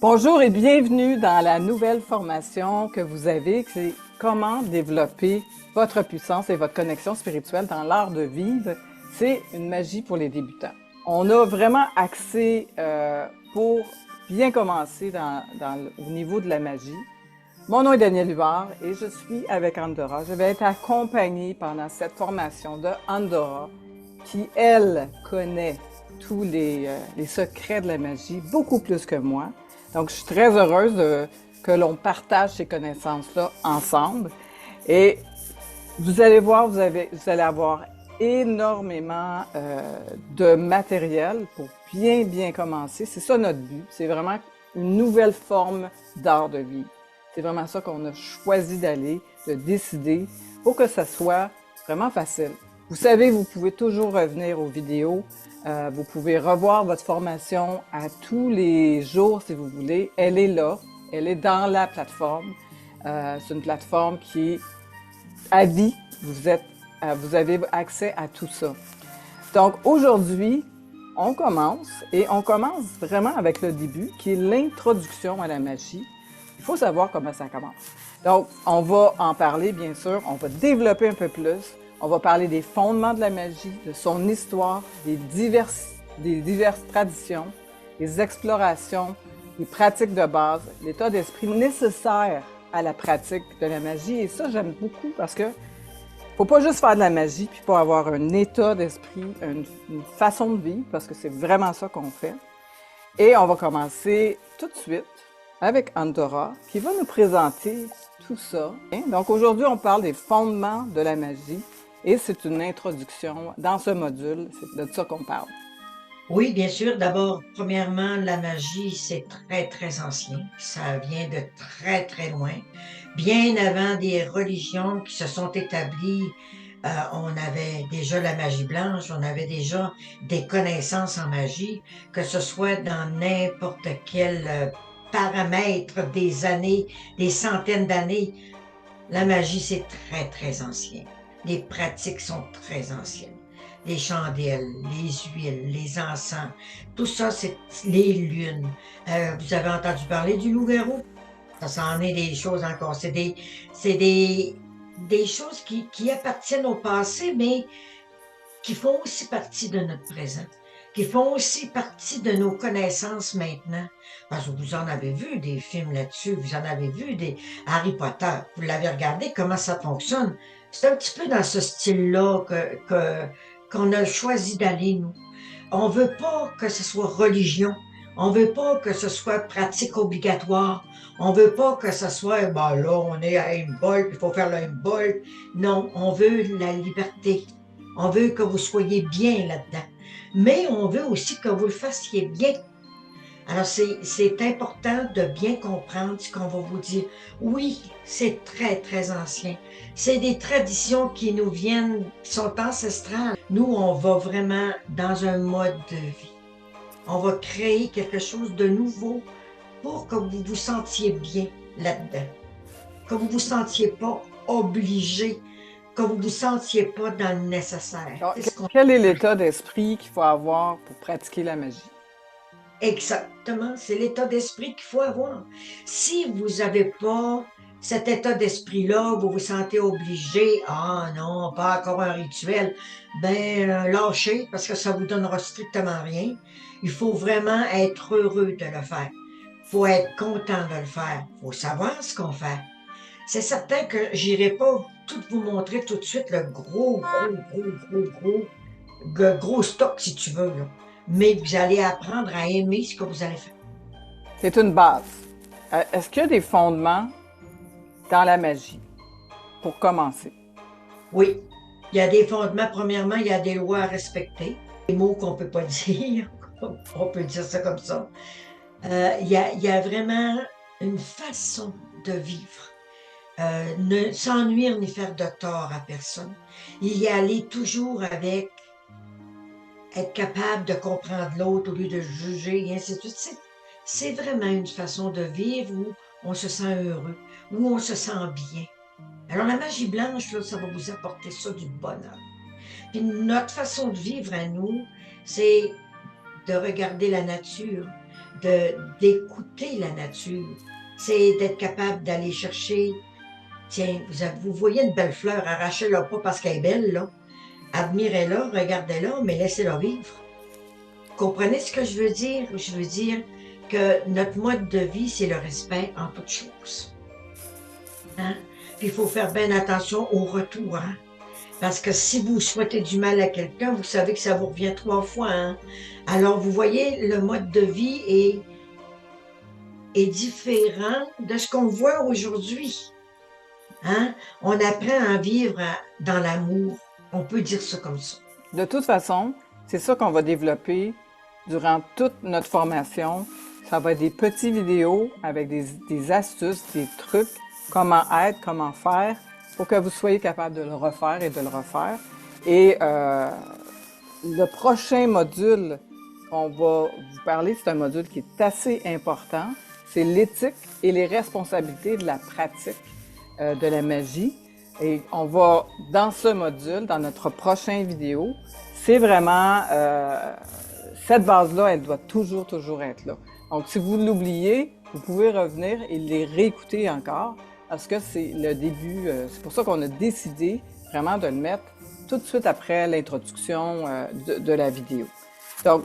Bonjour et bienvenue dans la nouvelle formation que vous avez, c'est comment développer votre puissance et votre connexion spirituelle dans l'art de vivre. C'est une magie pour les débutants. On a vraiment axé pour bien commencer au niveau de la magie. Mon nom est Danielle Huard et je suis avec Andorra. Je vais être accompagnée pendant cette formation de Andorra qui, elle, connaît tous les secrets de la magie, beaucoup plus que moi. Donc, je suis très heureuse que l'on partage ces connaissances-là ensemble. Et vous allez voir, vous allez avoir énormément de matériel pour bien commencer. C'est ça notre but. C'est vraiment une nouvelle forme d'art de vivre. C'est vraiment ça qu'on a choisi d'aller, de décider pour que ça soit vraiment facile. Vous savez, vous pouvez toujours revenir aux vidéos. Vous pouvez revoir votre formation à tous les jours si vous voulez. Elle est là, elle est dans la plateforme. C'est une plateforme qui est à vie. Vous avez accès à tout ça. Donc aujourd'hui, on commence vraiment avec le début qui est l'introduction à la magie. Il faut savoir comment ça commence. Donc, on va en parler, bien sûr. On va développer un peu plus. On va parler des fondements de la magie, de son histoire, des diverses traditions, des explorations, des pratiques de base, l'état d'esprit nécessaire à la pratique de la magie. Et ça, j'aime beaucoup parce que faut pas juste faire de la magie puis pas avoir un état d'esprit, une façon de vivre, parce que c'est vraiment ça qu'on fait. Et on va commencer tout de suite avec Andorra, qui va nous présenter tout ça. Donc aujourd'hui, on parle des fondements de la magie et c'est une introduction dans ce module, c'est de ça qu'on parle. Oui, bien sûr. D'abord, premièrement, la magie, c'est très ancien. Ça vient de très loin. Bien avant des religions qui se sont établies, on avait déjà la magie blanche, on avait déjà des connaissances en magie, que ce soit dans n'importe quel paramètre des années, des centaines d'années. La magie, c'est très ancien. Les pratiques sont très anciennes. Les chandelles, les huiles, les encens, tout ça, c'est les lunes. Vous avez entendu parler du loup-garou? Ça en est des choses encore. C'est des choses qui appartiennent au passé, mais qui font aussi partie de notre présent, qui font aussi partie de nos connaissances maintenant. Parce que vous en avez vu des films là-dessus, vous en avez vu des Harry Potter, vous l'avez regardé, comment ça fonctionne. C'est un petit peu dans ce style-là qu'on a choisi d'aller, nous. On veut pas que ce soit religion. On veut pas que ce soit pratique obligatoire. On veut pas que ce soit, ben là, on est à Humboldt, il faut faire le Humboldt. Non, on veut la liberté. On veut que vous soyez bien là-dedans. Mais on veut aussi que vous le fassiez bien. Alors, c'est important de bien comprendre ce qu'on va vous dire. Oui, c'est très ancien. C'est des traditions qui nous viennent, qui sont ancestrales. Nous, on va vraiment dans un mode de vie. On va créer quelque chose de nouveau pour que vous vous sentiez bien là-dedans. Que vous vous sentiez pas obligé, que vous vous sentiez pas dans le nécessaire. Donc, C'est ce qu'on quel est l'état d'esprit qu'il faut avoir pour pratiquer la magie? Exactement, c'est l'état d'esprit qu'il faut avoir. Si vous n'avez pas cet état d'esprit-là, vous vous sentez obligé, ah non, pas encore un rituel, ben lâchez parce que ça vous donnera strictement rien. Il faut vraiment être heureux de le faire. Il faut être content de le faire. Il faut savoir ce qu'on fait. C'est certain que j'irai pas tout vous montrer tout de suite le gros stock si tu veux, là. Mais vous allez apprendre à aimer ce que vous allez faire. C'est une base. Est-ce qu'il y a des fondements dans la magie pour commencer? Oui, il y a des fondements. Premièrement, il y a des lois à respecter. Des mots qu'on peut pas dire. On peut dire ça comme ça. Il y a vraiment une façon de vivre. Ne sans nuire ni faire de tort à personne. Il y aller toujours avec être capable de comprendre l'autre au lieu de juger et ainsi de suite. C'est vraiment une façon de vivre où on se sent heureux, où on se sent bien. Alors la magie blanche, là, ça va vous apporter ça du bonheur. Puis notre façon de vivre à nous, c'est de regarder la nature, d'écouter la nature. C'est d'être capable d'aller chercher, tiens, vous voyez une belle fleur, arrachez-la pas parce qu'elle est belle, là. Admirez-la, regardez-la, mais laissez-la vivre. Comprenez ce que je veux dire? Je veux dire que notre mode de vie, c'est le respect en toutes choses. Hein? Puis il faut faire bien attention au retour, hein? Parce que si vous souhaitez du mal à quelqu'un, vous savez que ça vous revient 3 fois, hein? Alors, vous voyez, le mode de vie est différent de ce qu'on voit aujourd'hui. Hein? On apprend à vivre dans l'amour. On peut dire ça comme ça. De toute façon, c'est ça qu'on va développer durant toute notre formation. Ça va être des petites vidéos avec des astuces, des trucs, comment être, comment faire, pour que vous soyez capable de le refaire et de le refaire. Et le prochain module qu'on va vous parler, c'est un module qui est assez important. C'est l'éthique et les responsabilités de la pratique de la magie. Et on va, dans ce module, dans notre prochaine vidéo, c'est vraiment, cette base-là, elle doit toujours être là. Donc, si vous l'oubliez, vous pouvez revenir et les réécouter encore, parce que c'est le début, c'est pour ça qu'on a décidé vraiment de le mettre tout de suite après l'introduction de la vidéo. Donc,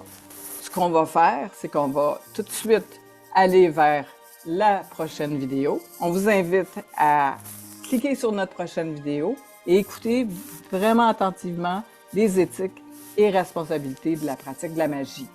ce qu'on va faire, c'est qu'on va tout de suite aller vers la prochaine vidéo. On vous invite à cliquer sur notre prochaine vidéo et écouter vraiment attentivement les éthiques et responsabilités de la pratique de la magie.